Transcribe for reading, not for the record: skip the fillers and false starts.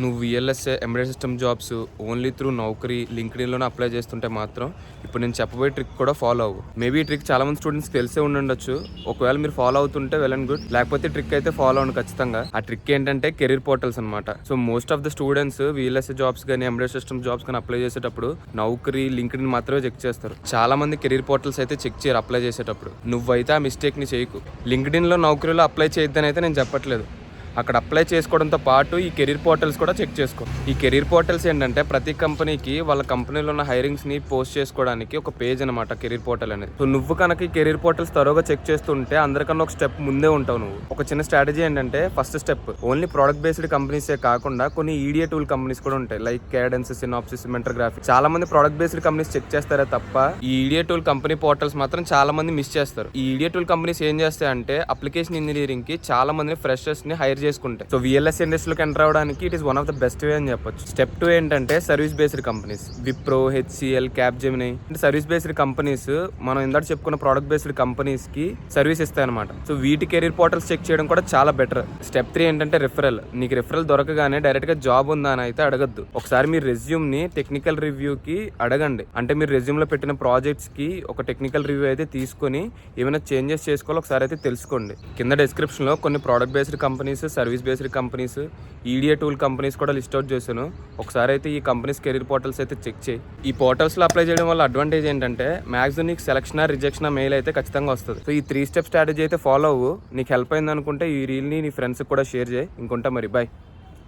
నువ్వు VLSI embedded system jobs only through Naukri లింక్డ్ఇన్లోనే apply చేస్తుంటే మాత్రం ఇప్పుడు నేను చెప్పబోయే ట్రిక్ కూడా ఫాలో అవ్వు. మేబీ ఈ ట్రిక్ చాలా మంది స్టూడెంట్స్ తెలిసే ఉండొచ్చు. ఒకవేళ మీరు ఫాలో అవుతుంటే వెల్ అండ్ గుడ్, లేకపోతే ట్రిక్ అయితే ఫాలో అవ్వండి ఖచ్చితంగా. ఆ ట్రిక్ ఏంటంటే కెరీర్ పోర్టల్స్ అనమాట. So most of the students VLSI jobs కానీ ఎంబెడెడ్ సిస్టమ్ జాబ్స్ కానీ అప్లై చేసేటప్పుడు నౌకరీ లింక్డ్ఇన్ మాత్రమే చెక్ చేస్తారు. చాలా మంది కెరీర్ పోర్టల్స్ అయితే చెక్ చేయరు అప్లై చేసేటప్పుడు. నువ్వైతే ఆ మిస్టేక్ ని చేయకు. లింక్డ్ఇన్లో నౌకరీలో అప్లై చేయొద్దని అయితే నేను చెప్పట్లేదు. అక్కడ అప్లై చేసుకోవడంతో పాటు ఈ కెరీర్ పోర్టల్స్ కూడా చెక్ చేసుకో. ఈ కెరీర్ పోర్టల్స్ ఏంటంటే ప్రతి కంపెనీకి వాళ్ళ కంపెనీలో ఉన్న హైరింగ్స్ని పోస్ట్ చేసుకోవడానికి ఒక పేజ్ అనమాట కెరీర్ పోర్టల్ అనేది. సో నువ్వు కనుక ఈ కెరీర్ పోర్టల్స్ త్వరగా చెక్ చేస్తుంటే అందరికన్నా ఒక స్టెప్ ముందే ఉంటావు నువ్వు. ఒక చిన్న స్ట్రాటజీ ఏంటంటే first step only product based కంపెనీసే కాకుండా కొన్ని ఈడియా టూల్ కంపెనీస్ కూడా ఉంటాయి. Like Cadence, Synopsys, Mentor Graphics. చాలా మంది ప్రోడక్ట్ బేస్డ్ కంపెనీస్ చెక్ చేస్తారే తప్ప ఈ ఈడియా టూల్ కంపెనీ పోర్టల్స్ మాత్రం చాలా మంది మిస్ చేస్తారు. ఈ ఈడియా టూల్ కంపెనీస్ ఏం చేస్తాయంటే అప్లికేషన్ ఇంజనీరింగ్ కి చాలా మంది ఫ్రెషర్స్ ని హైర్ చేసుకుంటాయి. సో విఎల్ఎస్ ఇండస్ట్రీలోకి ఎంటర్ అవడానికి it is one of the best way అని చెప్పొచ్చు. స్టెప్ 2 ఏంటంటే service based companies. Wipro, HCl, Capgemini service based companies మనం ఇందాక చెప్పుకున్న ప్రోడక్ట్ బేస్డ్ కంపెనీస్ కి సర్వీస్ ఇస్తాయి అనమాట. సో వీటి కెరీర్ పోర్టల్స్ చెక్ చేయడం కూడా చాలా బెటర్. స్టెప్ 3 ఏంటంటే రిఫరల్. నీకు రిఫరల్ దొరకగానే డైరెక్ట్ గా జాబ్ ఉందా అని అయితే అడగద్దు. ఒకసారి మీ రెజ్యూమ్ ని టెక్నికల్ రివ్యూ కి అడగండి. అంటే మీరు రెజ్యూమ్ లో పెట్టిన ప్రాజెక్ట్స్ కి ఒక టెక్నికల్ రివ్యూ అయితే తీసుకొని ఏమైనా చేంజెస్ చేసుకోవాలో ఒకసారి అయితే తెలుసుకోండి. కింద డిస్క్రిప్షన్ లో కొన్ని product based companies, service based companies, idea tool companies కూడా లిస్ట్ అవుట్ చేశాను. ఒకసారి అయితే ఈ కంపెనీస్ కెరీర్ పోర్టల్స్ అయితే చెక్ చేయి. ఈ పోర్టల్స్ లో అప్లై చేయడం వల్ల అడ్వాంటేజ్ ఏంటంటే మ్యాక్సిమం నీకు సెలక్షన్ రిజెక్షన్ మెయిల్ అయితే ఖచ్చితంగా వస్తుంది. సో ఈ 3 స్టెప్ స్ట్రాటజీ అయితే ఫాలో అవ్వు. నీకు హెల్ప్ అయింది అనుకుంటే ఈ రీల్ ని నీ ఫ్రెండ్స్ కూడా షేర్ చేయి. ఇంకుంటా మరి బాయ్.